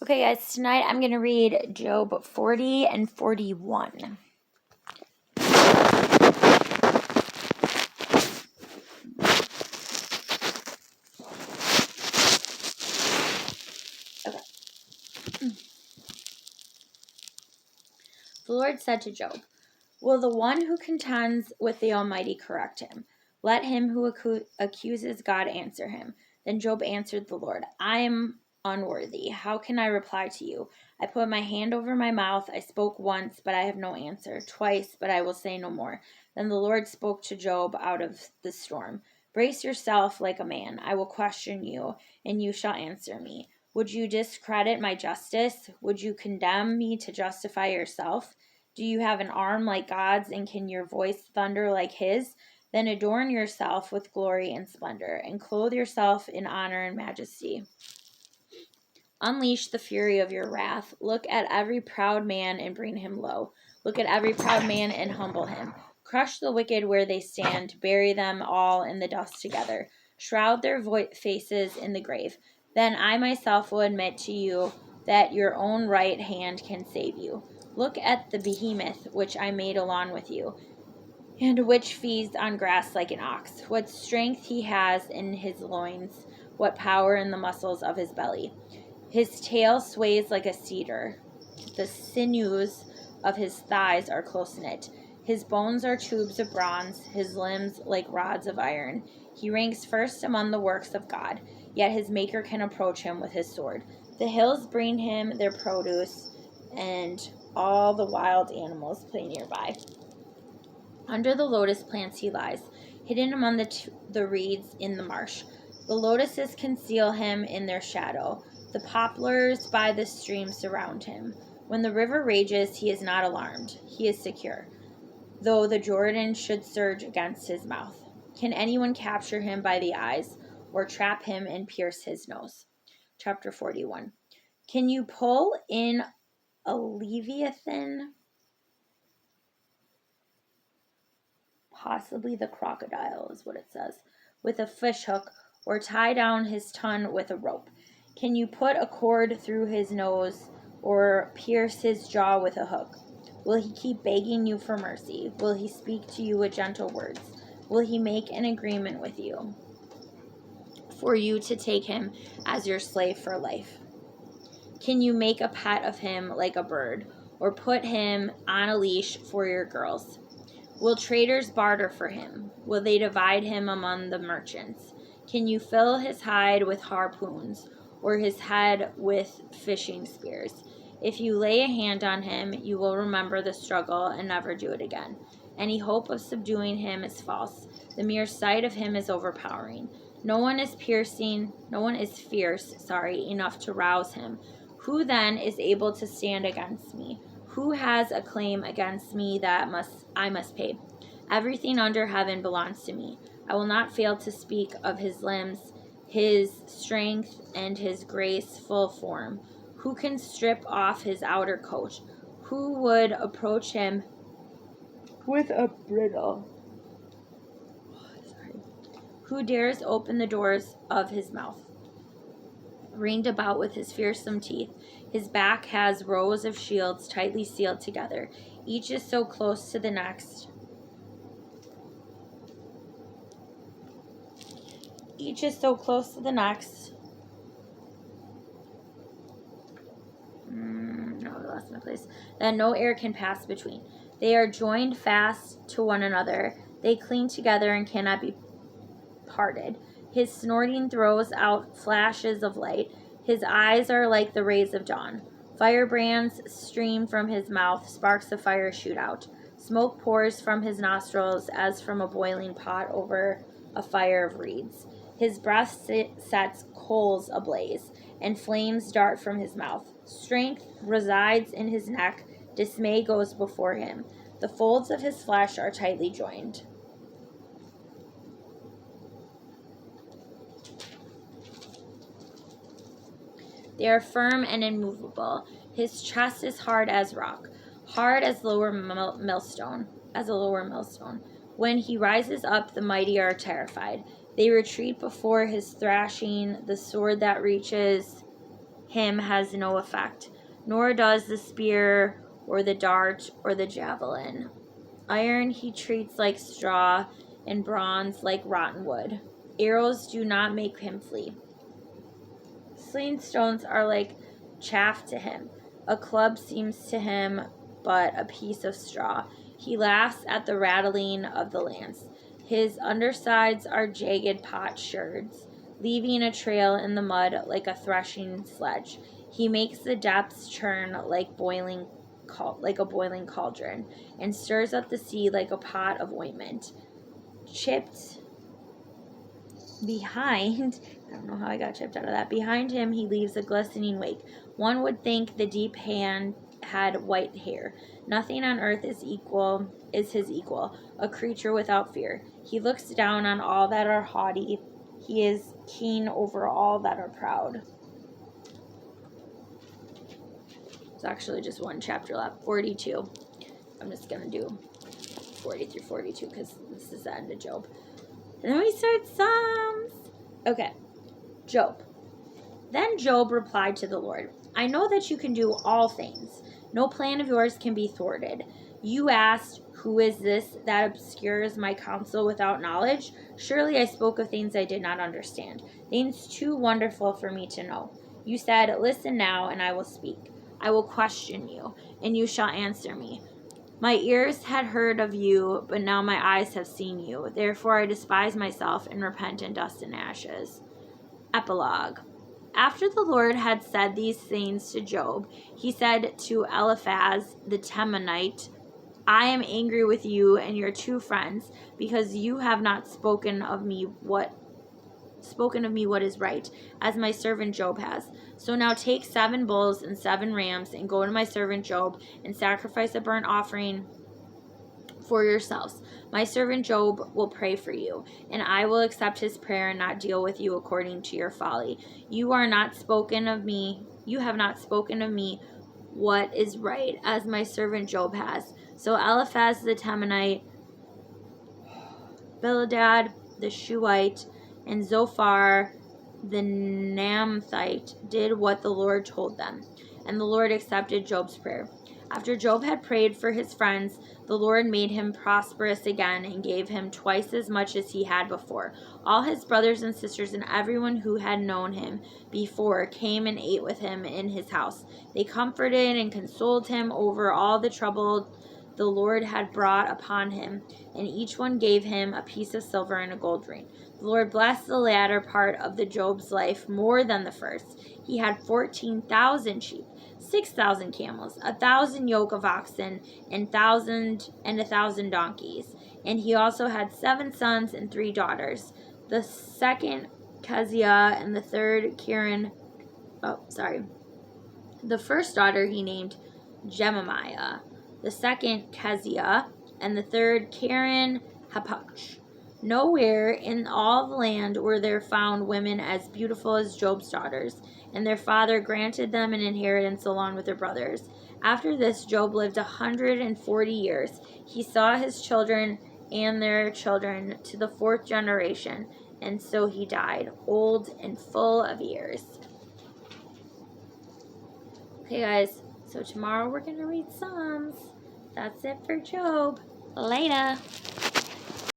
Okay, guys, tonight I'm going to read Job 40 and 41. Okay. The Lord said to Job, "Will the one who contends with the Almighty correct him? Let him who accuses God answer him." Then Job answered the Lord, "I am unworthy. How can I reply to you? I put my hand over my mouth. I spoke once, but I have no answer. Twice, but I will say no more." Then the Lord spoke to Job out of the storm. "Brace yourself like a man. I will question you, and you shall answer me. Would you discredit my justice? Would you condemn me to justify yourself? Do you have an arm like God's, and can your voice thunder like his? Then adorn yourself with glory and splendor, and clothe yourself in honor and majesty. Unleash the fury of your wrath. Look at every proud man and bring him low. Look at every proud man and humble him. Crush the wicked where they stand. Bury them all in the dust together. Shroud their faces in the grave. Then I myself will admit to you that your own right hand can save you. Look at the behemoth which I made along with you, and which feeds on grass like an ox. What strength he has in his loins, what power in the muscles of his belly. His tail sways like a cedar. The sinews of his thighs are close knit. His bones are tubes of bronze, his limbs like rods of iron. He ranks first among the works of God, yet his maker can approach him with his sword. The hills bring him their produce, and all the wild animals play nearby. Under the lotus plants he lies, hidden among the reeds in the marsh. The lotuses conceal him in their shadow. The poplars by the stream surround him. When the river rages, he is not alarmed. He is secure, though the Jordan should surge against his mouth. Can anyone capture him by the eyes, or trap him and pierce his nose? Chapter 41. Can you pull in a Leviathan? Possibly the crocodile is what it says, with a fish hook, or tie down his tongue with a rope? Can you put a cord through his nose, or pierce his jaw with a hook? Will he keep begging you for mercy? Will he speak to you with gentle words? Will he make an agreement with you for you to take him as your slave for life? Can you make a pet of him like a bird, or put him on a leash for your girls? Will traders barter for him? Will they divide him among the merchants? Can you fill his hide with harpoons, or his head with fishing spears? If you lay a hand on him, you will remember the struggle and never do it again. Any hope of subduing him is false. The mere sight of him is overpowering. No one is fierce enough to rouse him. Who then is able to stand against me? Who has a claim against me that I must pay? Everything under heaven belongs to me. I will not fail to speak of his limbs, his strength, and his graceful form. Who can strip off his outer coat? Who would approach him with a bridle? Who dares open the doors of his mouth? Ringed about with his fearsome teeth, his back has rows of shields tightly sealed together. Each is so close to the next. That no air can pass between. They are joined fast to one another. They cling together and cannot be parted. His snorting throws out flashes of light. His eyes are like the rays of dawn. Firebrands stream from his mouth. Sparks of fire shoot out. Smoke pours from his nostrils as from a boiling pot over a fire of reeds. His breath sets coals ablaze, and flames dart from his mouth. Strength resides in his neck. Dismay goes before him. The folds of his flesh are tightly joined. They are firm and immovable. His chest is hard as rock, hard as a lower millstone. When he rises up, the mighty are terrified. They retreat before his thrashing. The sword that reaches him has no effect, nor does the spear or the dart or the javelin. Iron he treats like straw, and bronze like rotten wood. Arrows do not make him flee. Sling stones are like chaff to him. A club seems to him but a piece of straw. He laughs at the rattling of the lance. His undersides are jagged potsherds, leaving a trail in the mud like a threshing sledge. He makes the depths churn like a boiling cauldron, and stirs up the sea like a pot of ointment. Chipped behind, I don't know how I got chipped out of that. Behind him he leaves a glistening wake. One would think the deep hand had white hair. Nothing on earth is his equal, a creature without fear. He looks down on all that are haughty. He is keen over all that are proud. It's actually just one chapter left, 42. I'm just going to do 40 through 42 because this is the end of Job. And then we start Psalms. Okay, Job. Then Job replied to the Lord, I know that you can do all things. No plan of yours can be thwarted. You asked, who is this that obscures my counsel without knowledge? Surely I spoke of things I did not understand, things too wonderful for me to know. You said, listen now, and I will speak. I will question you, and you shall answer me. My ears had heard of you, but now my eyes have seen you. Therefore I despise myself and repent in dust and ashes. Epilogue. After the Lord had said these things to Job, he said to Eliphaz the Temanite, I am angry with you and your two friends, because you have not spoken of me what is right, as my servant Job has. So now take 7 bulls and 7 rams, and go to my servant Job, and sacrifice a burnt offering for yourselves. My servant Job will pray for you, and I will accept his prayer and not deal with you according to your folly. You have not spoken of me what is right, as my servant Job has. So Eliphaz the Temanite, Bildad the Shuhite, and Zophar the Naamathite did what the Lord told them, and the Lord accepted Job's prayer. After Job had prayed for his friends, the Lord made him prosperous again and gave him twice as much as he had before. All his brothers and sisters and everyone who had known him before came and ate with him in his house. They comforted and consoled him over all the trouble the Lord had brought upon him, and each one gave him a piece of silver and a gold ring. The Lord blessed the latter part of the Job's life more than the first. He had 14,000 sheep, 6,000 camels, 1,000 yoke of oxen, and 1,000 donkeys. And he also had 7 sons and 3 daughters. The second Keziah and the third The first daughter he named Jemimiah, the second Keziah, and the third Karen Hapach. Nowhere in all the land were there found women as beautiful as Job's daughters, and their father granted them an inheritance along with their brothers. After this, Job lived 140 years. He saw his children and their children to the 4th generation, and so he died, old and full of years. Okay, guys, so tomorrow we're going to read Psalms. That's it for Job. Later.